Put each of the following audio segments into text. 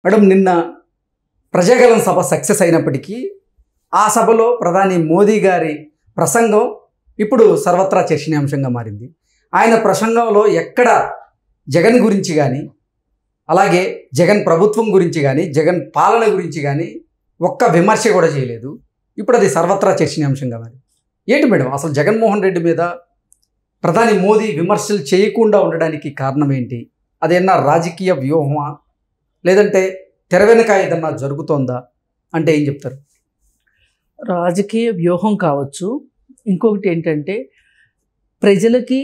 Madam, నిన్న ప్రజాగలం సభ success అయినప్పటికీ ఆ సభలో ప్రధాని మోదీ గారి ప్రసంగం ఇప్పుడు సర్వత్రా చర్చనీయాంశంగా మారింది. ఆయన ప్రసంగంలో ఎక్కడ జగన్ గురించి కానీ, అలాగే జగన్ ప్రభుత్వం గురించి కానీ, జగన్ పాలన గురించి కానీ ఒక్క విమర్శ కూడా చేయలేదు. ఇప్పుడు అది సర్వత్రా చర్చనీయాంశంగా మారింది. ఏంటి మేడం అసలు జగన్మోహన్ రెడ్డి మీద ప్రధాని మోదీ విమర్శలు చేయకుండా ఉండడానికి కారణం ఏంటి? అదేమన్నా రాజకీయ వ్యూహమా, లేదంటే తెర వెనుక ఏదన్నా జరుగుతోందా అంటే ఏం చెప్తారు? రాజకీయ వ్యూహం కావచ్చు. ఇంకొకటి ఏంటంటే ప్రజలకి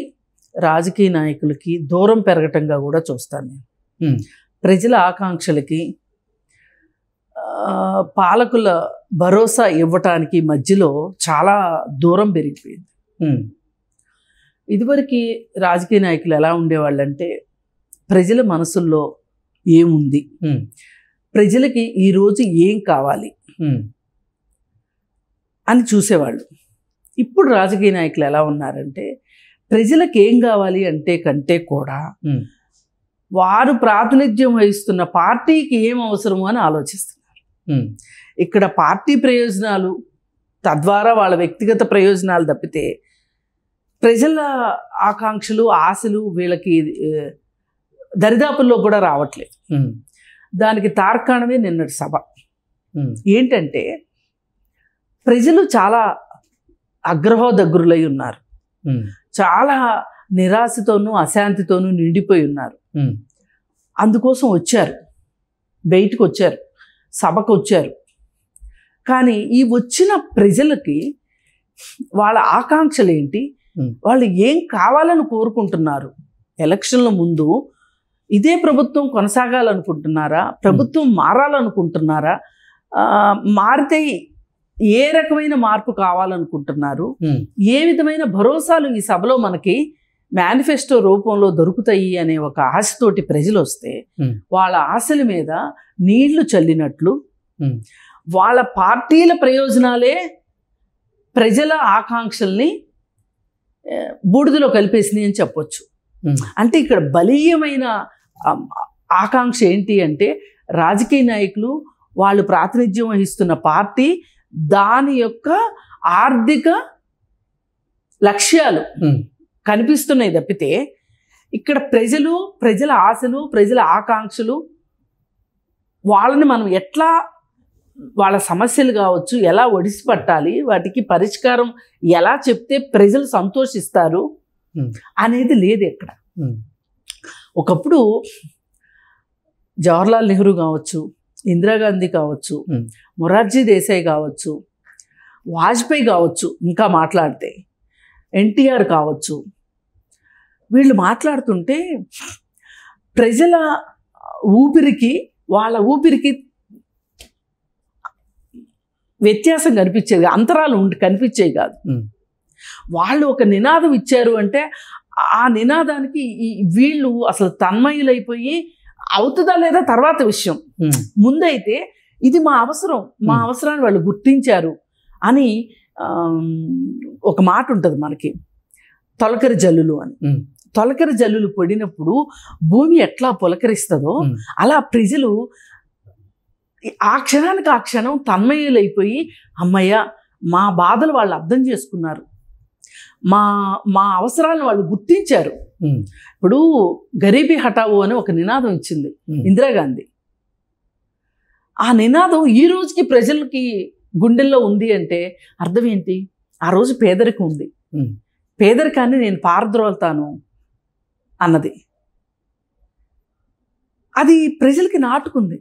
రాజకీయ నాయకులకి దూరం పెరగటంగా కూడా చూస్తాను నేను. ప్రజల ఆకాంక్షలకి పాలకుల భరోసా ఇవ్వటానికి మధ్యలో చాలా దూరం పెరిగిపోయింది. ఇదివరకు రాజకీయ నాయకులు ఎలా ఉండేవాళ్ళంటే ప్రజల మనసుల్లో ఏముంది, ప్రజలకి ఈరోజు ఏం కావాలి అని చూసేవాళ్ళు. ఇప్పుడు రాజకీయ నాయకులు ఎలా ఉన్నారంటే ప్రజలకు ఏం కావాలి అంటే కంటే కూడా వారు ప్రాతినిధ్యం వహిస్తున్న పార్టీకి ఏం అవసరమో అని ఆలోచిస్తున్నారు. ఇక్కడ పార్టీ ప్రయోజనాలు, తద్వారా వాళ్ళ వ్యక్తిగత ప్రయోజనాలు తప్పితే ప్రజల ఆకాంక్షలు, ఆశలు వీళ్ళకి దరిదాపుల్లో కూడా రావట్లేదు. దానికి తార్కాణమే నిన్నటి సభ. ఏంటంటే ప్రజలు చాలా అగ్రహోదగ్రులై ఉన్నారు, చాలా నిరాశతోనూ అశాంతితోనూ నిండిపోయి ఉన్నారు. అందుకోసం వచ్చారు, బయటకు వచ్చారు, సభకు వచ్చారు. కానీ ఈ వచ్చిన ప్రజలకి వాళ్ళ ఆకాంక్షలు ఏంటి, వాళ్ళు ఏం కావాలని కోరుకుంటున్నారు? ఎలక్షన్ల ముందు ఇదే ప్రభుత్వం కొనసాగాలనుకుంటున్నారా, ప్రభుత్వం మారాలనుకుంటున్నారా, మారితే ఏ రకమైన మార్పు కావాలనుకుంటున్నారు, ఏ విధమైన భరోసాలు ఈ సభలో మనకి మేనిఫెస్టో రూపంలో దొరుకుతాయి అనే ఒక ఆశతోటి ప్రజలు వస్తే వాళ్ళ ఆశల మీద నీళ్లు చల్లినట్లు వాళ్ళ పార్టీల ప్రయోజనాలే ప్రజల ఆకాంక్షల్ని బూడిదలో కలిపేసినాయి అని చెప్పొచ్చు. అంటే ఇక్కడ బలీయమైన ఆకాంక్ష ఏంటి అంటే రాజకీయ నాయకులు వాళ్ళు ప్రాతినిధ్యం వహిస్తున్న పార్టీ దాని యొక్క ఆర్థిక లక్ష్యాలు కనిపిస్తున్నాయి తప్పితే ఇక్కడ ప్రజలు, ప్రజల ఆశలు, ప్రజల ఆకాంక్షలు వాళ్ళని మనం ఎట్లా, వాళ్ళ సమస్యలు కావచ్చు ఎలా ఒడిసి పట్టాలి, వాటికి పరిష్కారం ఎలా చెప్తే ప్రజలు సంతోషిస్తారు అనేది లేదు ఇక్కడ. ఒకప్పుడు జవహర్లాల్ నెహ్రూ కావచ్చు, ఇందిరాగాంధీ కావచ్చు, మొరార్జీ దేశాయ్ కావచ్చు, వాజ్పేయి కావచ్చు, ఇంకా మాట్లాడితే ఎన్టీఆర్ కావచ్చు, వీళ్ళు మాట్లాడుతుంటే ప్రజల ఊపిరికి వాళ్ళ ఊపిరికి వ్యత్యాసం కనిపించేది, అంతరాలు కనిపించేవి కాదు. వాళ్ళు ఒక నినాదం ఇచ్చారు అంటే ఆ నినాదానికి వీళ్ళు అసలు తన్మయులైపోయి అవుతుందా లేదా తర్వాత విషయం. ముందైతే ఇది మా అవసరం, మా అవసరాన్ని వాళ్ళు గుర్తించారు అని ఒక మాట ఉంటుంది మనకి, తొలకరి జల్లులు అని. తొలకరి జల్లులు పడినప్పుడు భూమి ఎట్లా పులకరిస్తుందో అలా ప్రజలు ఆ క్షణానికి ఆ క్షణం తన్మయులైపోయి అమ్మయ్య మా బాధలు వాళ్ళు అర్థం చేసుకున్నారు, మా అవసరాలను వాళ్ళు గుర్తించారు. ఇప్పుడు గరీబీ హఠావో అని ఒక నినాదం ఇచ్చింది ఇందిరాగాంధీ. ఆ నినాదం ఈ రోజుకి ప్రజలకి గుండెల్లో ఉంది అంటే అర్థం ఏంటి? ఆ రోజు పేదరికం ఉంది, పేదరికాన్ని నేను పారద్రోలుతాను అన్నది. అది ప్రజలకి నాటుకుంది.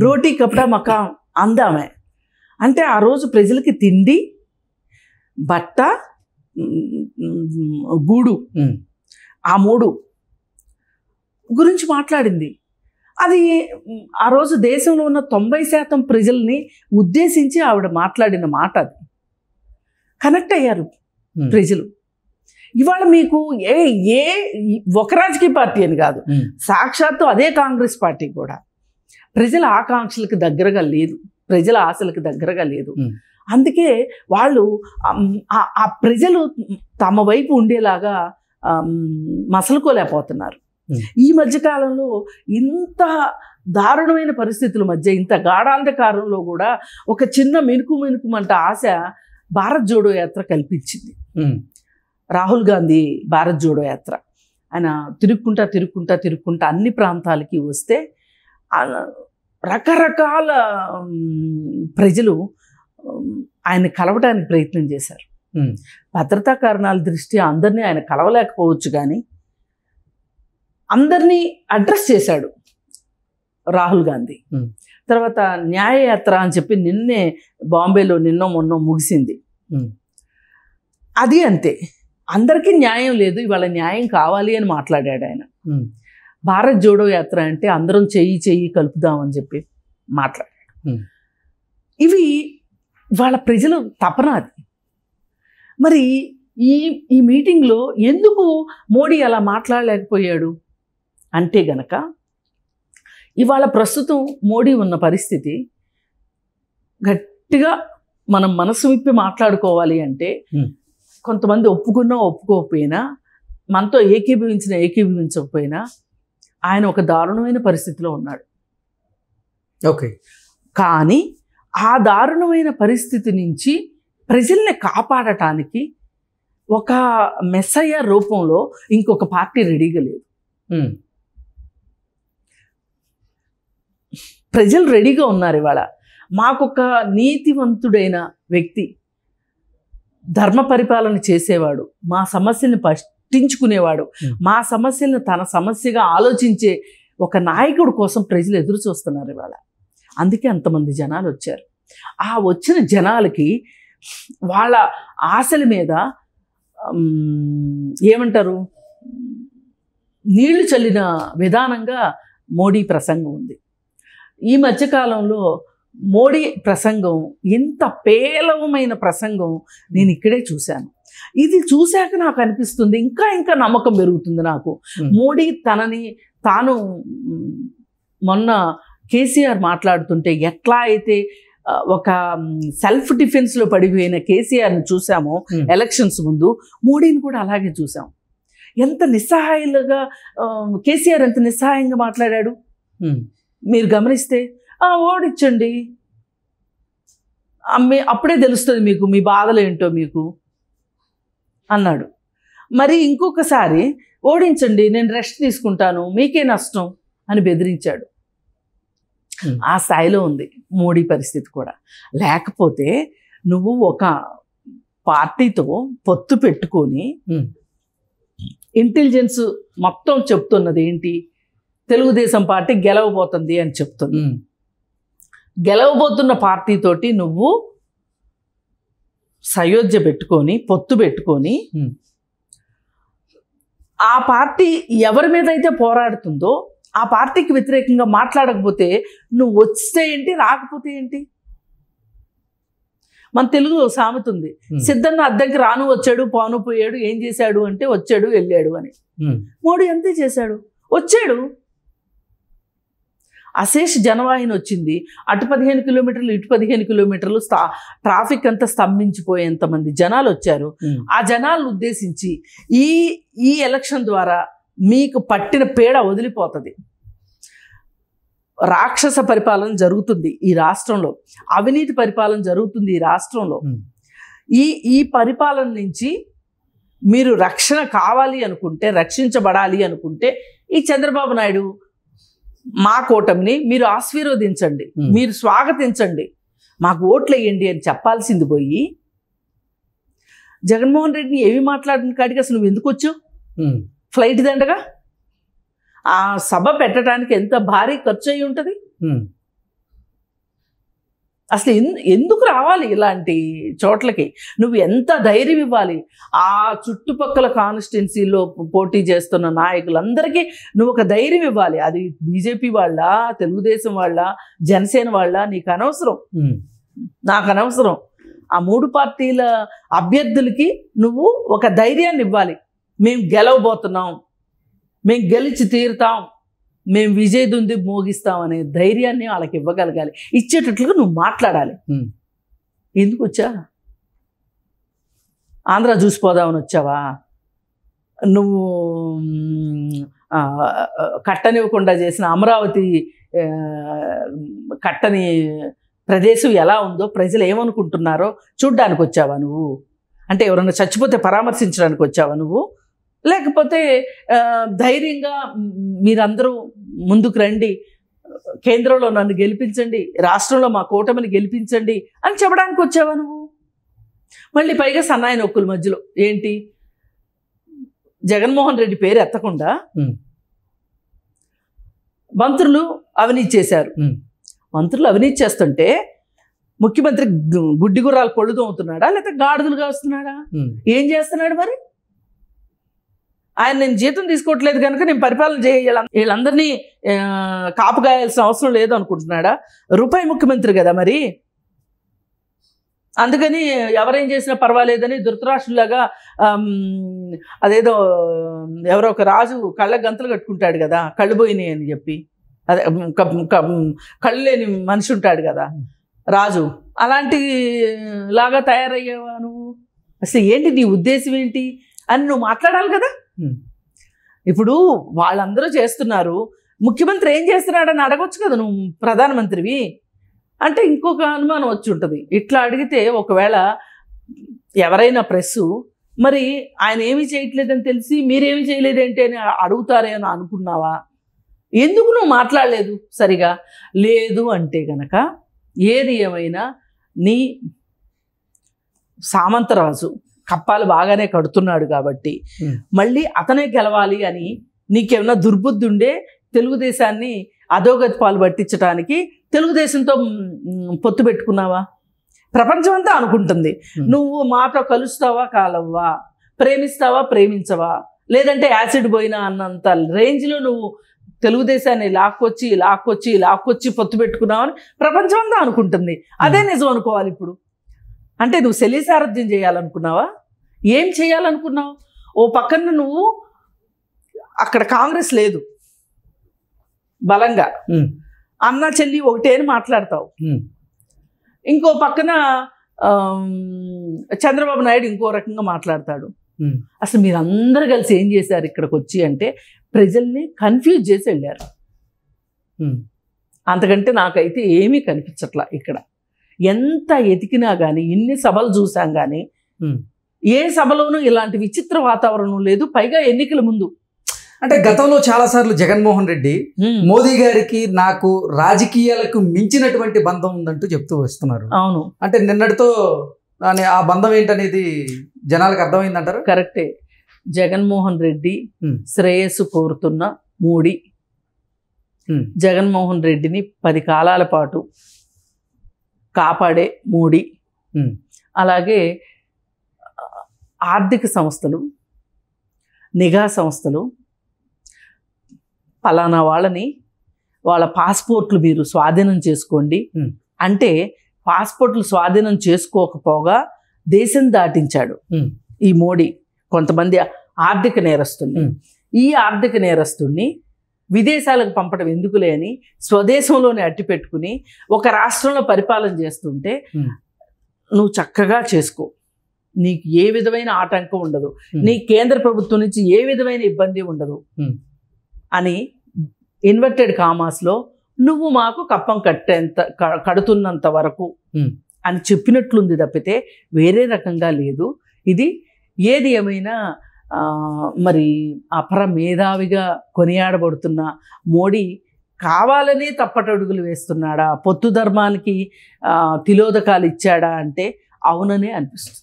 రోటీ కపడా మకా అందామే అంటే ఆ రోజు ప్రజలకి తిండి, బట్ట, గూడు, ఆ మూడు గురించి మాట్లాడింది. అది ఆ రోజు దేశంలో ఉన్న 90% ప్రజల్ని ఉద్దేశించి ఆవిడ మాట్లాడిన మాట. అది కనెక్ట్ అయ్యారు ప్రజలు. ఇవాళ మీకు ఏ ఒక రాజకీయ పార్టీ అని కాదు, సాక్షాత్తు అదే కాంగ్రెస్ పార్టీ కూడా ప్రజల ఆకాంక్షలకు దగ్గరగా లేదు, ప్రజల ఆశలకు దగ్గరగా లేదు. అందుకే వాళ్ళు ఆ ప్రజలు తమ వైపు ఉండేలాగా మసలుకోలేకపోతున్నారు. ఈ మధ్యకాలంలో ఇంత దారుణమైన పరిస్థితుల మధ్య ఇంత గాఢాంధకారంలో కూడా ఒక చిన్న మినుకుమంట ఆశ భారత్ జోడో యాత్ర కల్పించింది. రాహుల్ గాంధీ భారత్ జోడో యాత్ర ఆయన తిరుక్కుంటా అన్ని ప్రాంతాలకి వస్తే రకరకాల ప్రజలు ఆయన కలవడానికి ప్రయత్నం చేశారు. భద్రతా కారణాల దృష్ట్యా అందరినీ ఆయన కలవలేకపోవచ్చు, కానీ అందరినీ అడ్రస్ చేశాడు రాహుల్ గాంధీ. తర్వాత న్యాయయాత్ర అని చెప్పి నిన్నే బాంబేలో మొన్న ముగిసింది. అది అంతే, అందరికీ న్యాయం లేదు, ఇవాళ న్యాయం కావాలి అని మాట్లాడాడు ఆయన. భారత్ జోడో యాత్ర అంటే అందరం చెయ్యి కలుపుదామని చెప్పి మాట్లాడాడు. ఇవి వాళ్ళ ప్రజల తపన. అది మరి ఈ మీటింగ్లో ఎందుకు మోడీ అలా మాట్లాడలేకపోయాడు అంటే గనక, ఇవాళ ప్రస్తుతం మోడీ ఉన్న పరిస్థితి గట్టిగా మనం మనసు విప్పి మాట్లాడుకోవాలి అంటే కొంతమంది ఒప్పుకున్నా ఒప్పుకోకపోయినా, మనతో ఏకీభవించకపోయినా ఆయన ఒక దారుణమైన పరిస్థితిలో ఉన్నాడు. ఓకే, కానీ ఆ దారుణమైన పరిస్థితి నుంచి ప్రజల్ని కాపాడటానికి ఒక మెస్సయ్య రూపంలో ఇంకొక పార్టీ రెడీగా లేదు. ప్రజలు రెడీగా ఉన్నారు. ఇవాళ మాకొక నీతివంతుడైన వ్యక్తి, ధర్మ పరిపాలన చేసేవాడు, మా సమస్యల్ని పట్టించుకునేవాడు, మా సమస్యలను తన సమస్యగా ఆలోచించే ఒక నాయకుడు కోసం ప్రజలు ఎదురు చూస్తున్నారు ఇవాళ. అందుకే అంతమంది జనాలు వచ్చారు. ఆ వచ్చిన జనాలకి వాళ్ళ ఆశల మీద ఏమంటారు, నీళ్లు చల్లిన విధానంగా మోడీ ప్రసంగం ఉంది. ఈ మధ్యకాలంలో మోడీ ప్రసంగం, ఇంత పేలవమైన ప్రసంగం నేను ఇక్కడే చూశాను. ఇది చూశాక నాకు అనిపిస్తుంది, ఇంకా నమ్మకం పెరుగుతుంది నాకు. మోడీ తాను మొన్న కేసీఆర్ మాట్లాడుతుంటే ఎట్లా అయితే ఒక సెల్ఫ్ డిఫెన్స్లో పడిపోయిన కేసీఆర్ని చూసామో ఎలక్షన్స్ ముందు, మోడీని కూడా అలాగే చూసాం. ఎంత నిస్సహాయంగా కేసీఆర్ ఎంత నిస్సహాయంగా మాట్లాడాడు మీరు గమనిస్తే. ఓడించండి, అప్పుడే తెలుస్తుంది మీకు మీ బాధలు ఏంటో మీకు అన్నాడు. మరి ఇంకొకసారి ఓడించండి, నేను రెస్ట్ తీసుకుంటాను, మీకే నష్టం అని బెదిరించాడు. ఆ స్థాయిలో ఉంది మోడీ పరిస్థితి కూడా. లేకపోతే నువ్వు ఒక పార్టీతో పొత్తు పెట్టుకొని ఇంటెలిజెన్స్ మొత్తం చెప్తున్నది ఏంటి, తెలుగుదేశం పార్టీ గెలవబోతుంది అని చెప్తుంది. గెలవబోతున్న పార్టీతోటి నువ్వు సయోధ్య పెట్టుకొని పొత్తు పెట్టుకొని ఆ పార్టీ ఎవరి మీద అయితే పోరాడుతుందో ఆ పార్టీకి వ్యతిరేకంగా మాట్లాడకపోతే నువ్వు వస్తే ఏంటి, రాకపోతే ఏంటి? మన తెలుగులో సామెత ఉంది, సిద్ధన్న అద్దెకి రాను వచ్చాడు పాను పోయాడు, ఏం చేశాడు అంటే వచ్చాడు వెళ్ళాడు అని. మోడీ అంతే చేశాడు, వచ్చాడు. అశేష జనవాహిని వచ్చింది, అటు 15 కిలోమీటర్లు ఇటు 15 కిలోమీటర్లు ట్రాఫిక్ అంతా స్తంభించిపోయేంతమంది జనాలు వచ్చారు. ఆ జనాలను ఉద్దేశించి ఈ ఎలక్షన్ ద్వారా మీకు పట్టిన పీడ వదిలిపోతుంది. రాక్షస పరిపాలన జరుగుతుంది ఈ రాష్ట్రంలో, అవినీతి పరిపాలన జరుగుతుంది ఈ రాష్ట్రంలో. ఈ పరిపాలన నుంచి మీరు రక్షణ కావాలి అనుకుంటే, రక్షించబడాలి అనుకుంటే ఈ చంద్రబాబు నాయుడు మా కూటమిని మీరు ఆశీర్వదించండి, మీరు స్వాగతించండి, మాకు ఓట్లు వేయండి అని చెప్పాల్సింది పోయి జగన్మోహన్ రెడ్డిని ఏమి మాట్లాడిన కాడికి అసలు నువ్వు ఎందుకు వచ్చావు? ఫ్లైట్ దండగా ఆ సభ పెట్టడానికి ఎంత భారీ ఖర్చు అయి ఉంటుంది. అసలు ఎందుకు రావాలి ఇలాంటి చోట్లకి? నువ్వు ఎంత ధైర్యం ఇవ్వాలి? ఆ చుట్టుపక్కల కాన్స్టిట్యున్సీలో పోటీ చేస్తున్న నాయకులందరికీ నువ్వు ఒక ధైర్యం ఇవ్వాలి. అది బీజేపీ వాళ్ళ, తెలుగుదేశం వాళ్ళ, జనసేన వాళ్ళ, నీకు అనవసరం, నాకు అనవసరం. ఆ 3 పార్టీల అభ్యర్థులకి నువ్వు ఒక ధైర్యాన్ని ఇవ్వాలి. మేము గెలవబోతున్నాం, మేము గెలిచి తీరుతాం, మేము విజయదుంది మోగిస్తాం అనే ధైర్యాన్ని వాళ్ళకి ఇవ్వగలగాలి. ఇచ్చేటట్లుగా నువ్వు మాట్లాడాలి. ఎందుకు వచ్చా? ఆంధ్ర చూసిపోదామని వచ్చావా? నువ్వు కట్టనివ్వకుండా చేసిన అమరావతి కట్టని ప్రదేశం ఎలా ఉందో ప్రజలు ఏమనుకుంటున్నారో చూడ్డానికి వచ్చావా నువ్వు? అంటే ఎవరన్నా చచ్చిపోతే పరామర్శించడానికి వచ్చావా నువ్వు? లేకపోతే ధైర్యంగా మీరందరూ ముందుకు రండి, కేంద్రంలో నన్ను గెలిపించండి, రాష్ట్రంలో మా కూటమిని గెలిపించండి అని చెప్పడానికి వచ్చావా నువ్వు? మళ్ళీ పైగా సన్నాయి నొక్కుల మధ్యలో ఏంటి, జగన్మోహన్ రెడ్డి పేరు ఎత్తకుండా మంత్రులు అవినీతి చేశారు. మంత్రులు అవినీతి చేస్తుంటే ముఖ్యమంత్రి గుడ్డి గుర్రాలు పళ్ళు తోముతున్నాడా లేకపోతే గాడిదలుగా వస్తున్నాడా? ఏం చేస్తున్నాడు మరి? ఆయన నేను జీతం తీసుకోవట్లేదు కనుక నేను పరిపాలన చేయాలి, వీళ్ళందరినీ కాపు కాయాల్సిన అవసరం లేదు అనుకుంటున్నాడా? రూపాయి ముఖ్యమంత్రి కదా మరి, అందుకని ఎవరేం చేసినా పర్వాలేదని ధృతరాష్ట్రులాగా అదేదో ఎవరో ఒక రాజు కళ్ళ గంతలు కట్టుకుంటాడు కదా, కళ్ళు పోయినాయి అని చెప్పి, అదే కళ్ళు లేని మనిషి ఉంటాడు కదా రాజు, అలాంటి లాగా తయారయ్యావా నువ్వు? అసలు ఏంటి నీ ఉద్దేశం ఏంటి అని నువ్వు మాట్లాడాలి కదా. ఇప్పుడు వాళ్ళందరూ చేస్తున్నారు, ముఖ్యమంత్రి ఏం చేస్తున్నాడని అడగొచ్చు కదా నువ్వు ప్రధానమంత్రివి. అంటే ఇంకొక అనుమానం వచ్చి ఉంటుంది. ఇట్లా అడిగితే ఒకవేళ ఎవరైనా ప్రెస్సు మరి ఆయన ఏమీ చేయట్లేదని తెలిసి మీరేమీ చేయలేదేంటి అని అడుగుతారే అని అనుకున్నావా? ఎందుకు నువ్వు మాట్లాడలేదు సరిగా? లేదు అంటే గనక ఏది ఏమైనా నీ సామంతరాజు కప్పాలు బాగానే కడుతున్నాడు కాబట్టి మళ్ళీ అతనే గెలవాలి అని నీకేమన్నా దుర్బుద్ధి ఉండే తెలుగుదేశాన్ని అధోగతి పాలు పట్టించడానికి తెలుగుదేశంతో పొత్తు పెట్టుకున్నావా? ప్రపంచం అంతా అనుకుంటుంది నువ్వు మాతో కలుస్తావా కాలవ్వా, ప్రేమిస్తావా ప్రేమించవా, లేదంటే యాసిడ్ పోయినా అన్నంత రేంజ్లో నువ్వు తెలుగుదేశాన్ని లాక్కొచ్చి పొత్తు పెట్టుకున్నావని ప్రపంచం అంతా అనుకుంటుంది. అదే నిజం అనుకోవాలి ఇప్పుడు. అంటే నువ్వు శల్యసారథ్యం చేయాలనుకున్నావా? ఏం చేయాలనుకున్నావు? ఓ పక్కన నువ్వు అక్కడ కాంగ్రెస్ లేదు బలంగా, అన్న చెల్లి ఒకటే అని మాట్లాడతావు. ఇంకో పక్కన చంద్రబాబు నాయుడు ఇంకో రకంగా మాట్లాడతాడు. అసలు మీరందరూ కలిసి ఏం చేశారు ఇక్కడికి వచ్చి అంటే ప్రజల్ని కన్ఫ్యూజ్ చేసి వెళ్ళారు. అంతకంటే నాకైతే ఏమీ కనిపించట్లా ఇక్కడ. ఎంత ఎతికినా కానీ, ఇన్ని సభలు చూసాం కానీ ఏ సభలోనూ ఇలాంటి విచిత్ర వాతావరణం లేదు. పైగా ఎన్నికల ముందు అంటే గతంలో చాలాసార్లు జగన్మోహన్ రెడ్డి మోదీ గారికి నాకు రాజకీయాలకు మించినటువంటి బంధం ఉందంటూ చెప్తూ వస్తున్నారు. అవును, అంటే నిన్నటితో ఆ బంధం ఏంటనేది జనాలకు అర్థమైందంటారు? కరెక్టే. జగన్మోహన్ రెడ్డి శ్రేయస్సు కోరుతున్న మోడీ జగన్మోహన్ రెడ్డిని 10 కాలాల పాటు కాపాడే మోడీ. అలాగే ఆర్థిక సంస్థలు, నిఘా సంస్థలు పలానా వాళ్ళ పాస్పోర్ట్లు మీరు స్వాధీనం చేసుకోండి అంటే పాస్పోర్ట్లు స్వాధీనం చేసుకోకపోగా దేశం దాటించాడు ఈ మోడీ కొంతమంది ఆర్థిక నేరస్తుల్ని. ఈ ఆర్థిక నేరస్తుల్ని విదేశాలకు పంపడం ఎందుకులే అని స్వదేశంలోనే అట్టి పెట్టుకుని ఒక రాష్ట్రంలో పరిపాలన చేస్తుంటే నువ్వు చక్కగా చేసుకో, నీకు ఏ విధమైన ఆటంకం ఉండదు, నీ కేంద్ర ప్రభుత్వం నుంచి ఏ విధమైన ఇబ్బంది ఉండదు అని ఇన్వర్టెడ్ కామాస్లో నువ్వు మాకు కప్పం కడుతున్నంత వరకు అని చెప్పినట్లుంది తప్పితే వేరే రకంగా లేదు. ఇది ఏది ఏమైనా మరి అపర మేధావిగా కొనియాడబడుతున్న మోడీ కావాలనే తప్పటడుగులు వేస్తున్నాడా, పొత్తు ధర్మానికి తిలోదకాలు ఇచ్చాడా అంటే అవుననే అనిపిస్తుంది.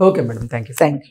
Okay madam, thank you.